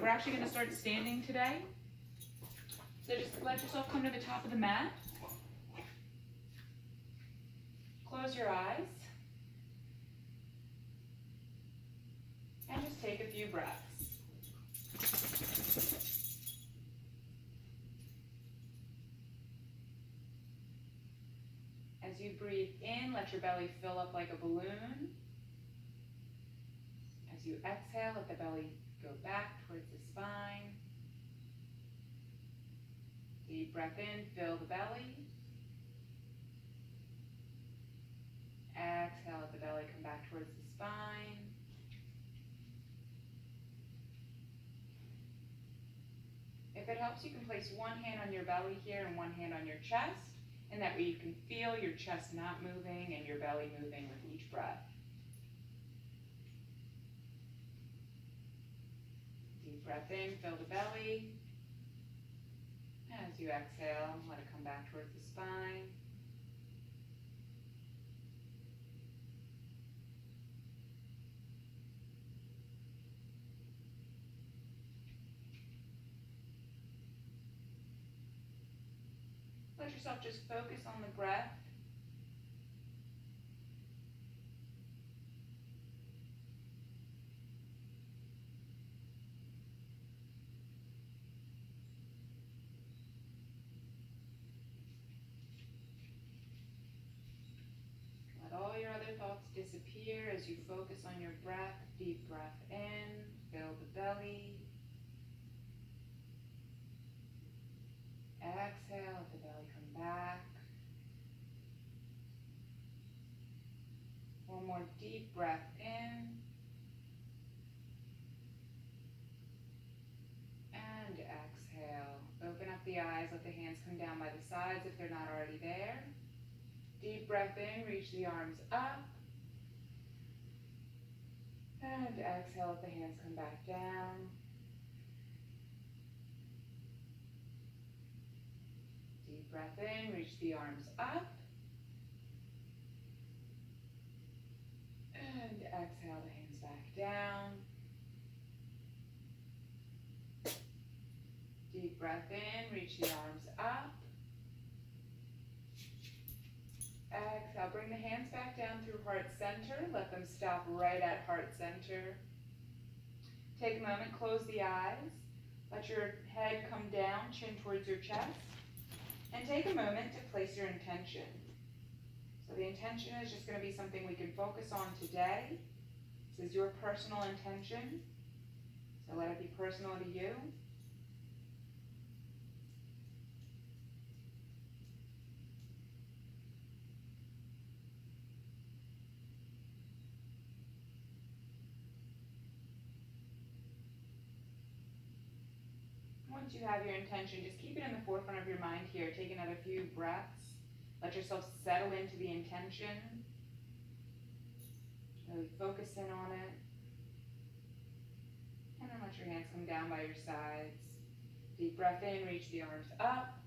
We're actually going to start standing today. So just let yourself come to the top of the mat. Close your eyes. And just take a few breaths. As you breathe in, let your belly fill up like a balloon. As you exhale, let the belly go back towards the spine. Deep breath in, fill the belly. Exhale, let the belly come back towards the spine. If it helps, you can place one hand on your belly here and one hand on your chest, and that way you can feel your chest not moving and your belly moving with each breath. Deep breath in, fill the belly. As you exhale, let it come back towards the spine. Let yourself just focus on the breath. Let all your other thoughts disappear as you focus on your breath. Deep breath in, fill the belly. Exhale, let the belly come back. One more deep breath in. And exhale. Open up the eyes, let the hands come down by the sides if they're not already there. Deep breath in, reach the arms up. And exhale, let the hands come back down. Deep breath in, reach the arms up. And exhale, the hands back down. Deep breath in, reach the arms up. Exhale, bring the hands back down through heart center. Let them stop right at heart center. Take a moment, close the eyes. Let your head come down, chin towards your chest. And take a moment to place your intention. So the intention is just going to be something we can focus on today. This is your personal intention. So let it be personal to you. Once you have your intention, just keep it in the forefront of your mind here. Take another few breaths. Let yourself settle into the intention. Really focus in on it. And then let your hands come down by your sides. Deep breath in, reach the arms up.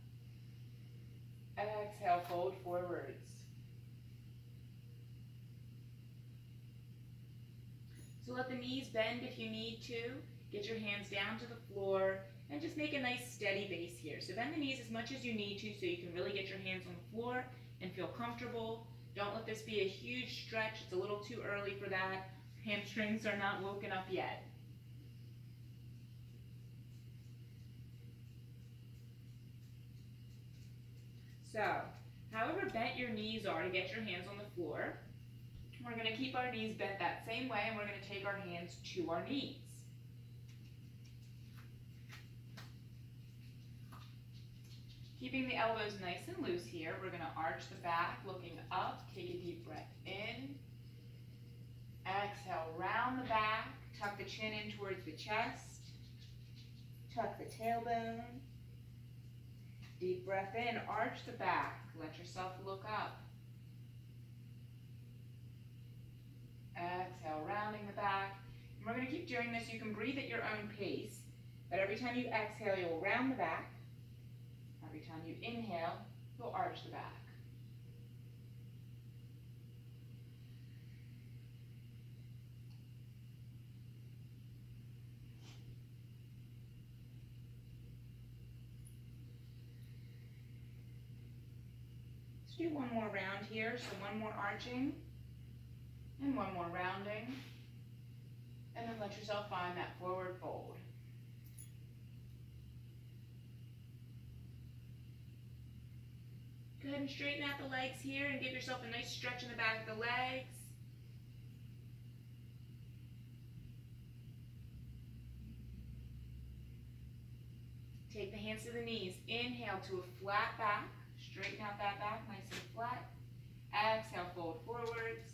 Exhale, fold forwards. So let the knees bend if you need to. Get your hands down to the floor. And just make a nice steady base here. So bend the knees as much as you need to so you can really get your hands on the floor and feel comfortable. Don't let this be a huge stretch. It's a little too early for that. Hamstrings are not woken up yet. So, however bent your knees are to get your hands on the floor, we're going to keep our knees bent that same way and we're going to take our hands to our knees. Keeping the elbows nice and loose here, we're going to arch the back, looking up. Take a deep breath in. Exhale, round the back. Tuck the chin in towards the chest. Tuck the tailbone. Deep breath in, arch the back. Let yourself look up. Exhale, rounding the back. And we're going to keep doing this. You can breathe at your own pace, but every time you exhale, you'll round the back. Every time you inhale, you'll arch the back. Let's do one more round here. So one more arching and one more rounding. And then let yourself find that forward fold. Go ahead and straighten out the legs here and give yourself a nice stretch in the back of the legs. Take the hands to the knees. Inhale to a flat back. Straighten out that back nice and flat. Exhale, fold forwards.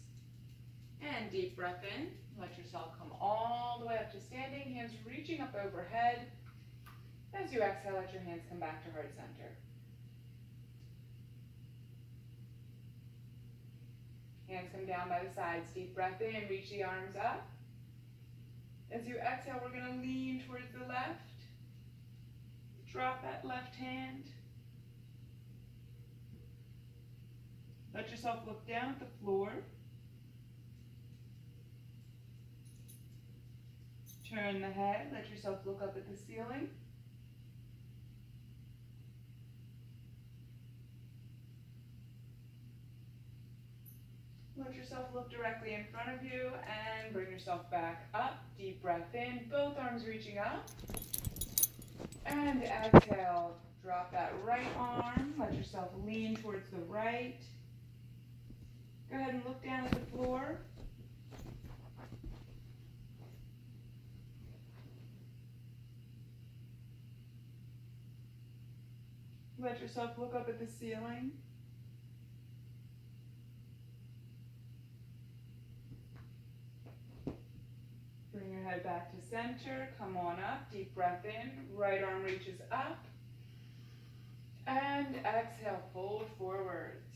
And deep breath in. Let yourself come all the way up to standing. Hands reaching up overhead. As you exhale, let your hands come back to heart center. Hands come down by the sides. Deep breath in. Reach the arms up. As you exhale, we're going to lean towards the left. Drop that left hand. Let yourself look down at the floor. Turn the head. Let yourself look up at the ceiling. Let yourself look directly in front of you and bring yourself back up. Deep breath in, both arms reaching up. And exhale, drop that right arm. Let yourself lean towards the right. Go ahead and look down at the floor. Let yourself look up at the ceiling. Bring your head back to center. Come on up. Deep breath in. Right arm reaches up. And exhale, fold forwards.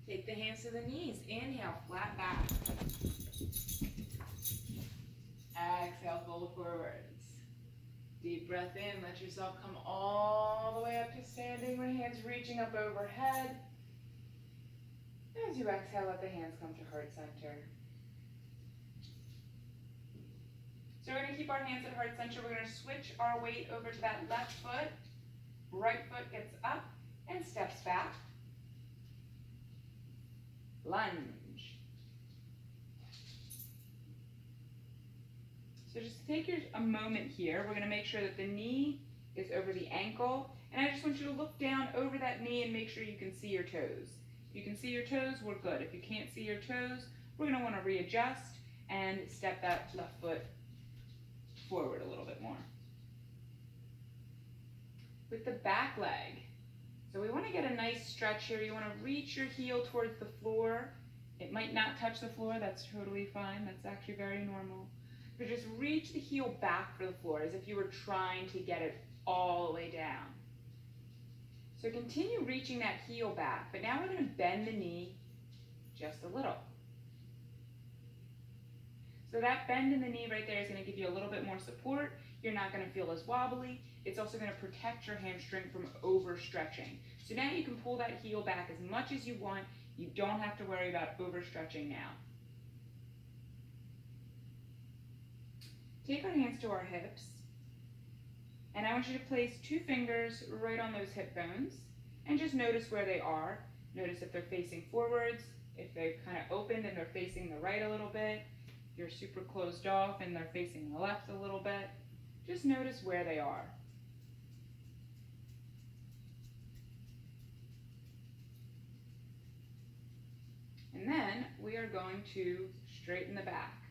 Take the hands to the knees. Inhale, flat back. Exhale, fold forwards. Deep breath in. Let yourself come all the way up to standing with hands reaching up overhead. As you exhale, let the hands come to heart center. So we're going to keep our hands at heart center. We're going to switch our weight over to that left foot. Right foot gets up and steps back. Lunge. So just take a moment here. We're going to make sure that the knee is over the ankle. And I just want you to look down over that knee and make sure you can see your toes. If you can see your toes, we're good. If you can't see your toes, we're going to want to readjust and step that left foot forward a little bit more. With the back leg, so we want to get a nice stretch here. You want to reach your heel towards the floor. It might not touch the floor. That's totally fine. That's actually very normal. But just reach the heel back for the floor as if you were trying to get it all the way down. So continue reaching that heel back, but now we're going to bend the knee just a little. So that bend in the knee right there is going to give you a little bit more support. You're not going to feel as wobbly. It's also going to protect your hamstring from overstretching. So now you can pull that heel back as much as you want. You don't have to worry about overstretching now. Take our hands to our hips. And I want you to place 2 fingers right on those hip bones and just notice where they are. Notice if they're facing forwards, if they've kind of opened and they're facing the right a little bit, if you're super closed off and they're facing the left a little bit. Just notice where they are. And then we are going to straighten the back.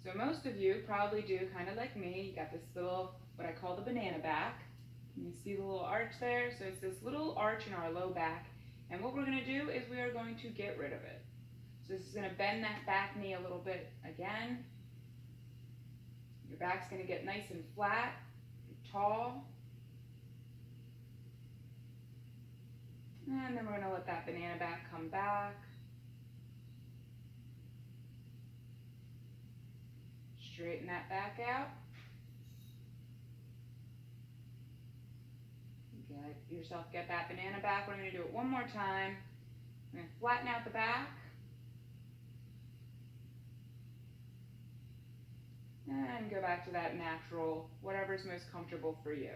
So most of you probably do kind of like me. You got this little, what I call the banana back. You see the little arch there? So it's this little arch in our low back. And what we're going to do is we are going to get rid of it. So this is going to bend that back knee a little bit again. Your back's going to get nice and flat, tall. And then we're going to let that banana back come back. Straighten that back out. Get that banana back. We're going to do it one more time. I'm going to flatten out the back. And go back to that natural, whatever's most comfortable for you.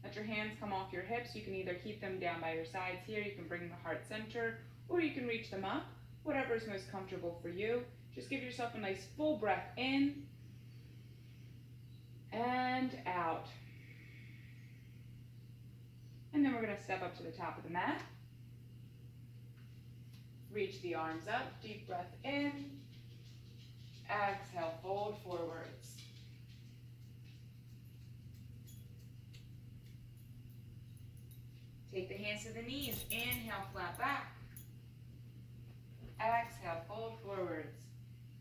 Let your hands come off your hips. You can either keep them down by your sides here, you can bring the heart center, or you can reach them up, whatever's most comfortable for you. Just give yourself a nice full breath in and out. And then we're going to step up to the top of the mat. Reach the arms up, deep breath in. Exhale, fold forwards. Take the hands to the knees. Inhale, flat back. Exhale, fold forwards.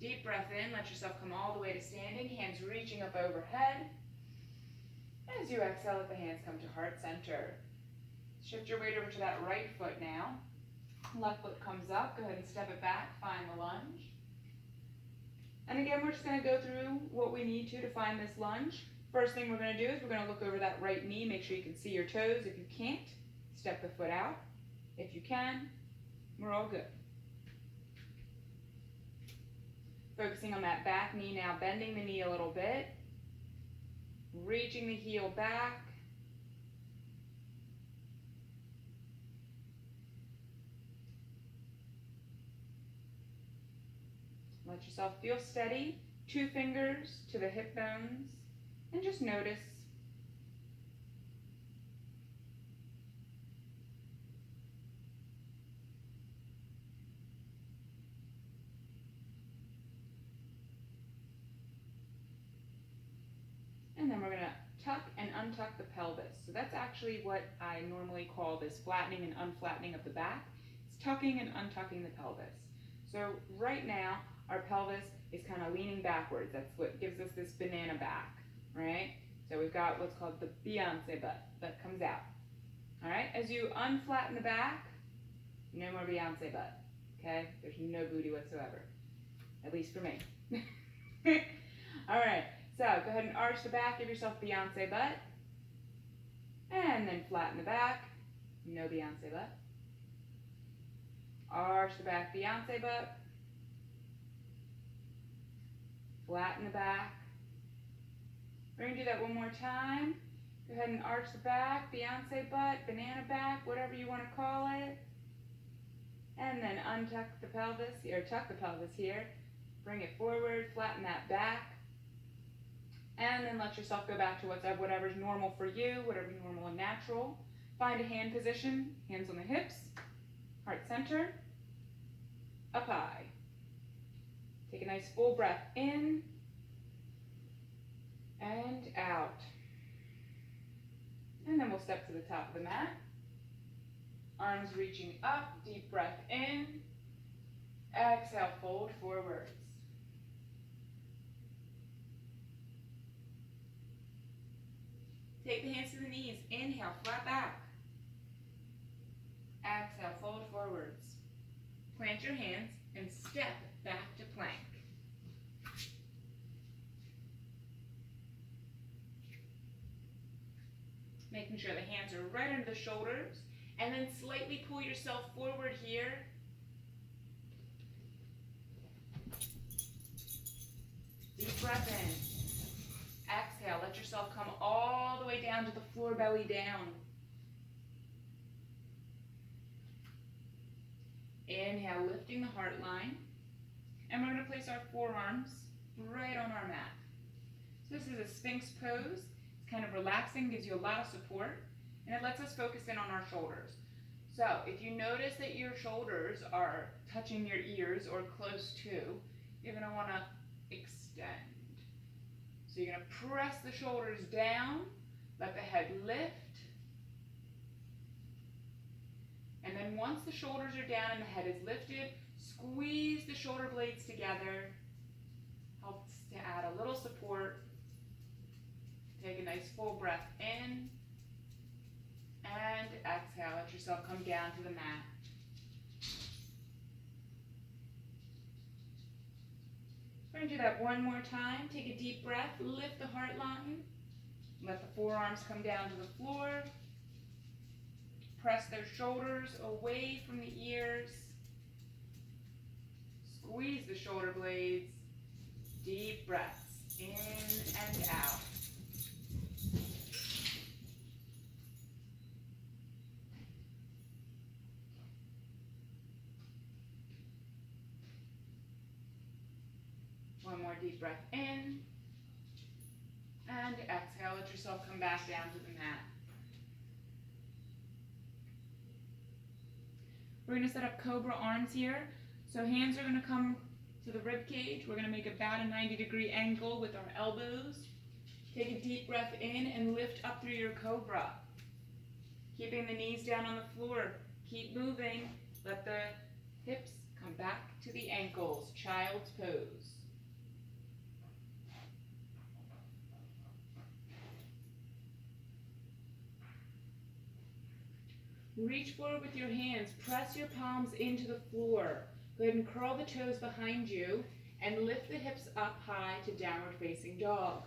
Deep breath in. Let yourself come all the way to standing. Hands reaching up overhead. As you exhale, let the hands come to heart center. Shift your weight over to that right foot now. Left foot comes up. Go ahead and step it back. Find the lunge. And again, we're just going to go through what we need to find this lunge. First thing we're going to do is we're going to look over that right knee. Make sure you can see your toes. If you can't, step the foot out. If you can, we're all good. Focusing on that back knee now, bending the knee a little bit. Reaching the heel back. Let yourself feel steady. 2 fingers to the hip bones. And just notice. And then we're going to tuck and untuck the pelvis. So that's actually what I normally call this flattening and unflattening of the back. It's tucking and untucking the pelvis. So right now, our pelvis is kind of leaning backwards. That's what gives us this banana back, right? So we've got what's called the BeYou-T butt that comes out. All right, as you unflatten the back, no more BeYou-T butt, okay? There's no booty whatsoever, at least for me. All right, so go ahead and arch the back, give yourself BeYou-T butt, and then flatten the back, no BeYou-T butt. Arch the back, BeYou-T butt. Flatten the back. We're going to do that one more time. Go ahead and arch the back, BeYou-T butt, banana back, whatever you want to call it. And then untuck the pelvis, or tuck the pelvis here. Bring it forward, flatten that back. And then let yourself go back to whatever's normal for you, whatever's normal and natural. Find a hand position, hands on the hips, heart center, up high. Take a nice full breath in and out. And then we'll step to the top of the mat. Arms reaching up, deep breath in. Exhale, fold forwards. Take the hands to the knees. Inhale, flat back. Exhale, fold forwards. Plant your hands and step back to plank. Making sure the hands are right under the shoulders, and then slightly pull yourself forward here. Deep breath in. Exhale, let yourself come all the way down to the floor, belly down. Inhale, lifting the heart line. And we're going to place our forearms right on our mat. So this is a Sphinx pose. It's kind of relaxing, gives you a lot of support, and it lets us focus in on our shoulders. So if you notice that your shoulders are touching your ears or close to, you're going to want to extend. So you're going to press the shoulders down, let the head lift. And then once the shoulders are down and the head is lifted, squeeze the shoulder blades together. Helps to add a little support. Take a nice full breath in. And exhale. Let yourself come down to the mat. We're going to do that one more time. Take a deep breath. Lift the heart line. Let the forearms come down to the floor. Press their shoulders away from the ears. Squeeze the shoulder blades. Deep breaths. In and out. One more deep breath in. And exhale, let yourself come back down to the mat. We're going to set up cobra arms here. So hands are going to come to the rib cage. We're going to make about a 90-degree angle with our elbows. Take a deep breath in and lift up through your cobra. Keeping the knees down on the floor. Keep moving. Let the hips come back to the ankles. Child's pose. Reach forward with your hands. Press your palms into the floor. Go ahead and curl the toes behind you and lift the hips up high to downward facing dog.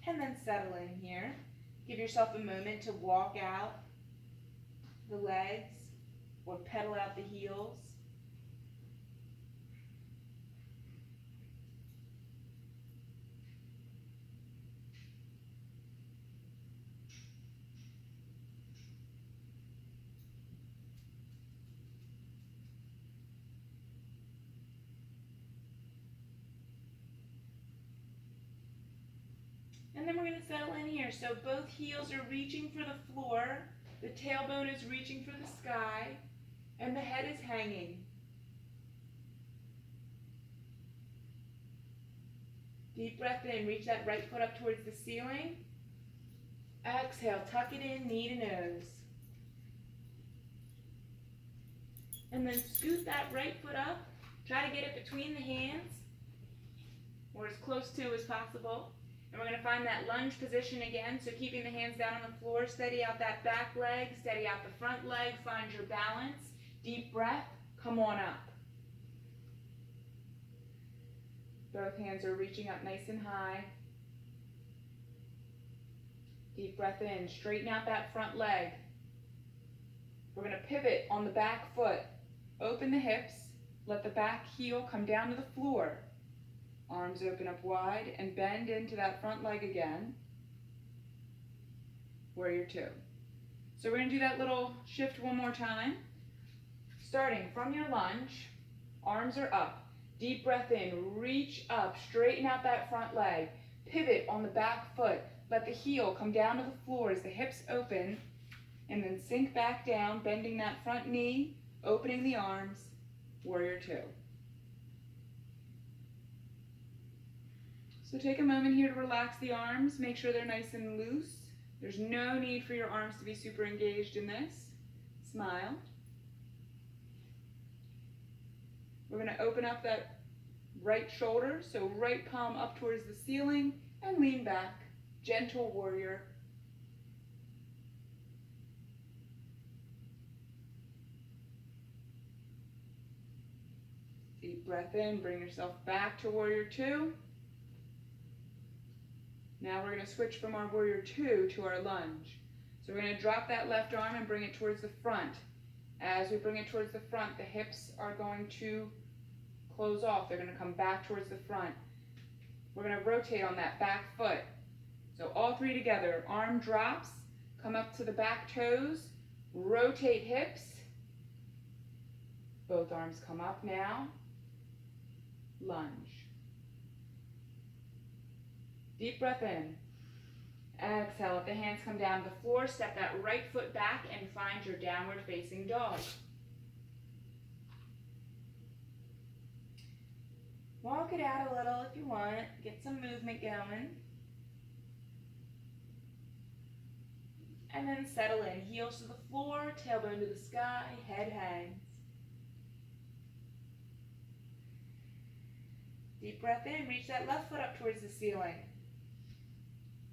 And then settle in here. Give yourself a moment to walk out the legs or pedal out the heels. And then we're going to settle in here. So both heels are reaching for the floor, the tailbone is reaching for the sky, and the head is hanging. Deep breath in, reach that right foot up towards the ceiling. Exhale, tuck it in, knee to nose. And then scoot that right foot up. Try to get it between the hands, or as close to as possible. And we're going to find that lunge position again, so keeping the hands down on the floor, steady out that back leg, steady out the front leg, find your balance. Deep breath, come on up. Both hands are reaching up nice and high. Deep breath in, straighten out that front leg. We're going to pivot on the back foot. Open the hips, let the back heel come down to the floor. Arms open up wide and bend into that front leg again. Warrior two. So we're going to do that little shift one more time. Starting from your lunge, arms are up. Deep breath in, reach up, straighten out that front leg. Pivot on the back foot. Let the heel come down to the floor as the hips open, and then sink back down, bending that front knee, opening the arms. Warrior two. So take a moment here to relax the arms, make sure they're nice and loose. There's no need for your arms to be super engaged in this. Smile. We're going to open up that right shoulder, so right palm up towards the ceiling and lean back. Gentle warrior. Deep breath in, bring yourself back to warrior two. Now we're going to switch from our warrior two to our lunge. So we're going to drop that left arm and bring it towards the front. As we bring it towards the front, the hips are going to close off. They're going to come back towards the front. We're going to rotate on that back foot. So all three together. Arm drops, come up to the back toes, rotate hips. Both arms come up now. Lunge. Deep breath in. Exhale, let the hands come down to the floor. Step that right foot back and find your downward facing dog. Walk it out a little if you want. Get some movement going. And then settle in. Heels to the floor, tailbone to the sky, head hangs. Deep breath in. Reach that left foot up towards the ceiling.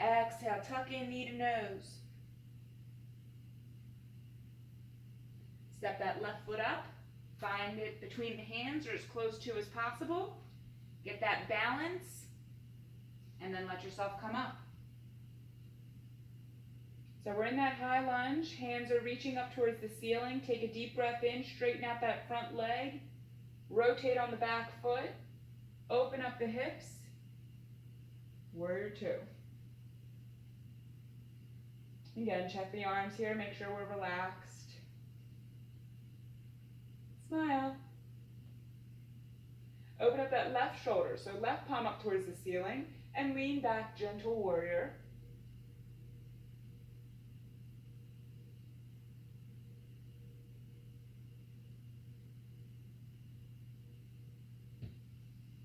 Exhale, tuck in, knee to nose. Step that left foot up. Find it between the hands or as close to as possible. Get that balance. And then let yourself come up. So we're in that high lunge. Hands are reaching up towards the ceiling. Take a deep breath in. Straighten out that front leg. Rotate on the back foot. Open up the hips. Warrior two. Again, check the arms here. Make sure we're relaxed. Smile. Open up that left shoulder. So left palm up towards the ceiling. And lean back, gentle warrior.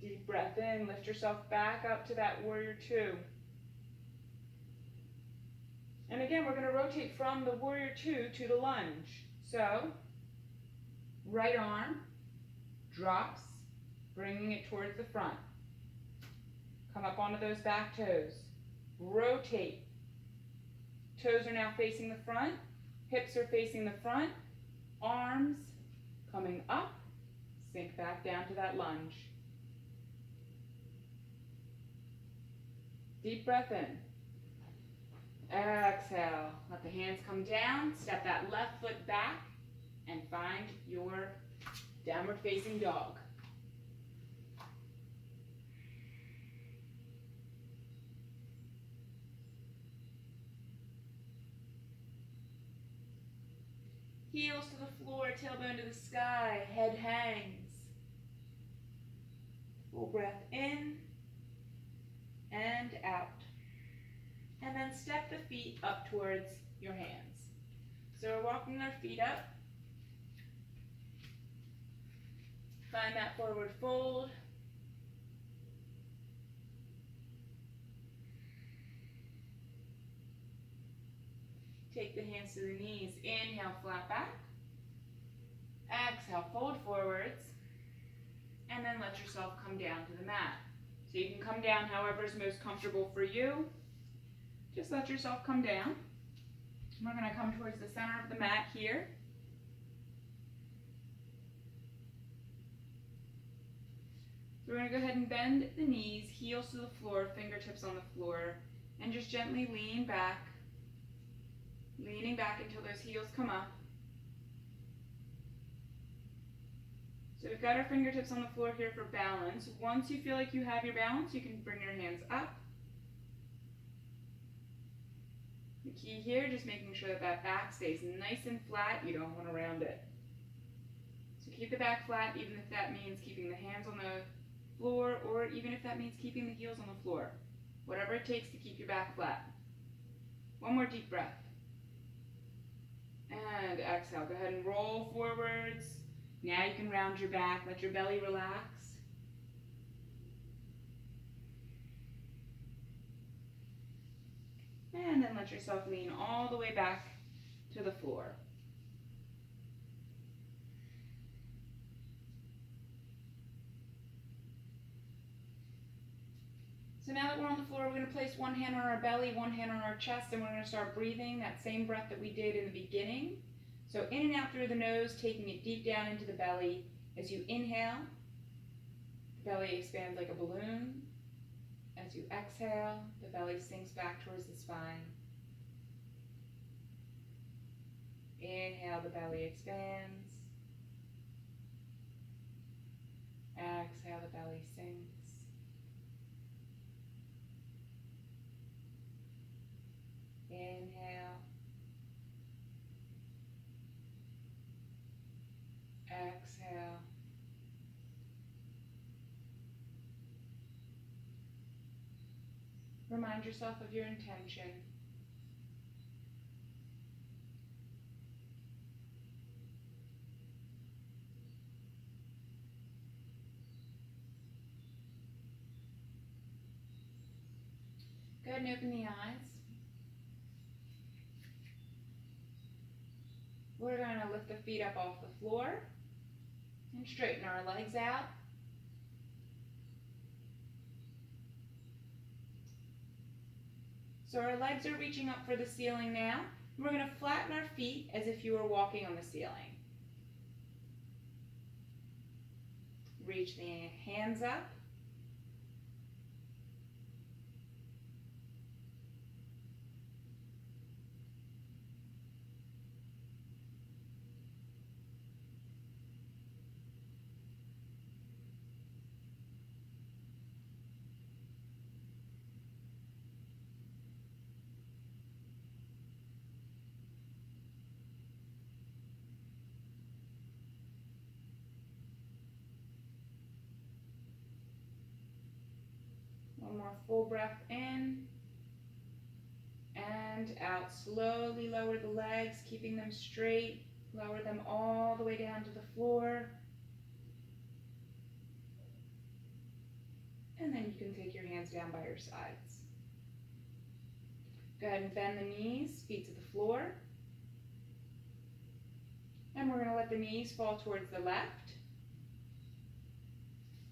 Deep breath in, lift yourself back up to that warrior two. And again, we're going to rotate from the warrior two to the lunge. So, right arm drops, bringing it towards the front. Come up onto those back toes. Rotate. Toes are now facing the front. Hips are facing the front. Arms coming up. Sink back down to that lunge. Deep breath in. Exhale. Let the hands come down. Step that left foot back and find your downward facing dog. Heels to the floor, tailbone to the sky, head hangs. Full breath in and out. And then step the feet up towards your hands. So we're walking our feet up. Find that forward fold. Take the hands to the knees. Inhale, flat back. Exhale, fold forwards. And then let yourself come down to the mat. So you can come down however is most comfortable for you. Just let yourself come down. We're going to come towards the center of the mat here. So we're going to go ahead and bend the knees, heels to the floor, fingertips on the floor, and just gently lean back. Leaning back until those heels come up. So we've got our fingertips on the floor here for balance. Once you feel like you have your balance, you can bring your hands up. The key here, just making sure that that back stays nice and flat. You don't want to round it. So keep the back flat, even if that means keeping the hands on the floor, or even if that means keeping the heels on the floor. Whatever it takes to keep your back flat. One more deep breath. And exhale. Go ahead and roll forwards. Now you can round your back. Let your belly relax. And then let yourself lean all the way back to the floor. So now that we're on the floor, we're going to place one hand on our belly, one hand on our chest, and we're going to start breathing that same breath that we did in the beginning. So in and out through the nose, taking it deep down into the belly. As you inhale, the belly expands like a balloon. As you exhale, the belly sinks back towards the spine. Inhale, the belly expands. Exhale, the belly sinks. Inhale. Exhale. Remind yourself of your intention. Go ahead and open the eyes. We're going to lift the feet up off the floor and straighten our legs out. So our legs are reaching up for the ceiling now. We're going to flatten our feet as if you were walking on the ceiling. Reach the hands up. more full breath in and out. Slowly lower the legs, keeping them straight. Lower them all the way down to the floor. And then you can take your hands down by your sides. Go ahead and bend the knees, feet to the floor. And we're going to let the knees fall towards the left.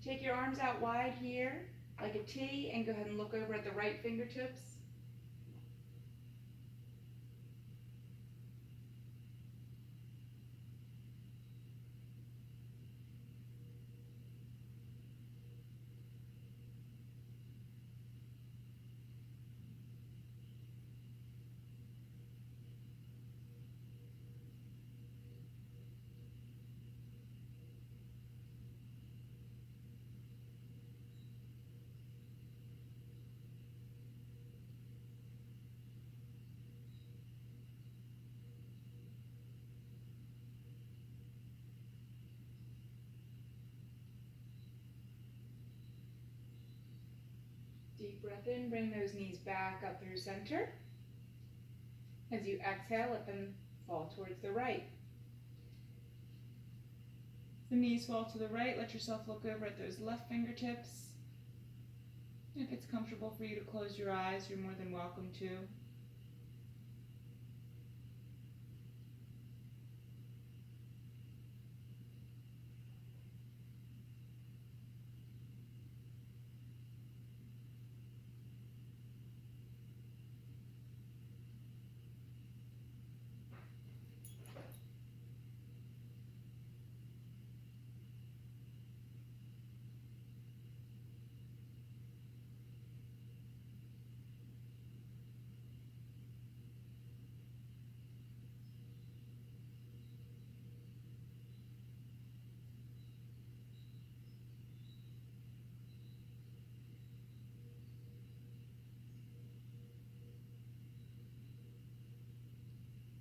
Take your arms out wide here, like a T, and go ahead and look over at the right fingertips. Deep breath in, bring those knees back up through center. As you exhale, let them fall towards the right. The knees fall to the right, let yourself look over at those left fingertips. If it's comfortable for you to close your eyes, you're more than welcome to.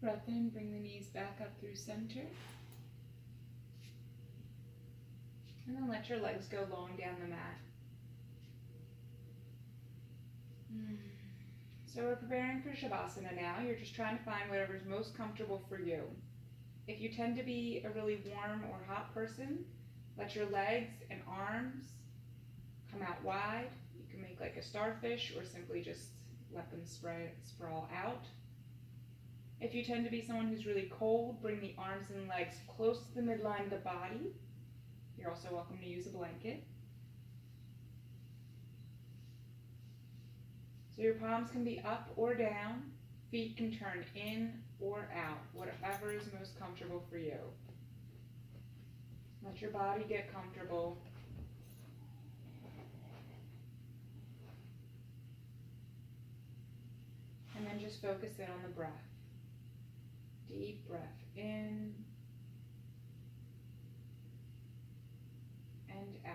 Breath in, bring the knees back up through center. And then let your legs go long down the mat. So we're preparing for Shavasana now. You're just trying to find whatever's most comfortable for you. If you tend to be a really warm or hot person, let your legs and arms come out wide. You can make like a starfish or simply just let them sprawl out. If you tend to be someone who's really cold, bring the arms and legs close to the midline of the body. You're also welcome to use a blanket. So your palms can be up or down, feet can turn in or out, whatever is most comfortable for you. Let your body get comfortable. And then just focus in on the breath. Deep breath in and out.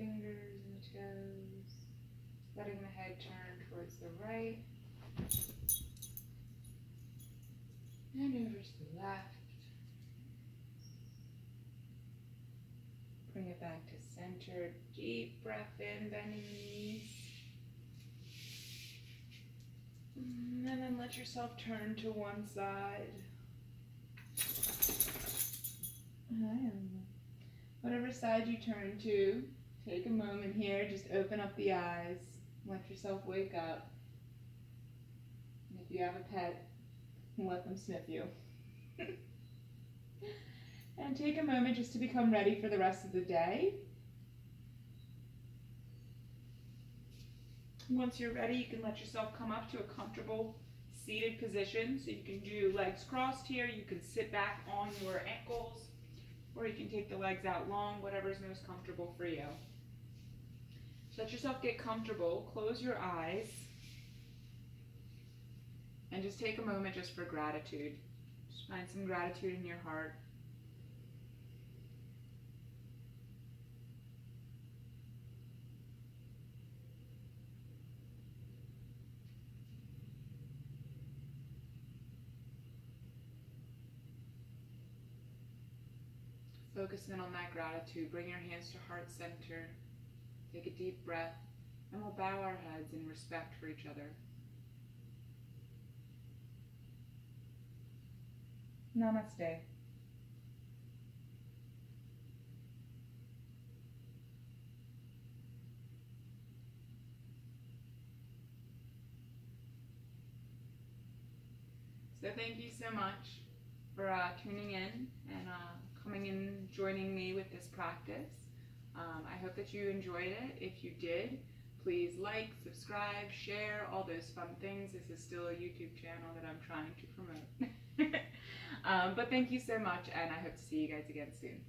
fingers and the toes, letting the head turn towards the right and over to the left. Bring it back to center. Deep breath in, bending knees. And then let yourself turn to one side. Whatever side you turn to, take a moment here, just open up the eyes, let yourself wake up. And if you have a pet, let them sniff you. And take a moment just to become ready for the rest of the day. Once you're ready, you can let yourself come up to a comfortable seated position. So you can do legs crossed here, you can sit back on your ankles, or you can take the legs out long, whatever is most comfortable for you. So let yourself get comfortable, close your eyes, and just take a moment just for gratitude. Just find some gratitude in your heart. Focus in on that gratitude. Bring your hands to heart center. Take a deep breath, and we'll bow our heads in respect for each other. Namaste. So thank you so much for tuning in and coming and joining me with this practice. I hope that you enjoyed it. If you did, please like, subscribe, share, all those fun things. This is still a YouTube channel that I'm trying to promote. But thank you so much, and I hope to see you guys again soon.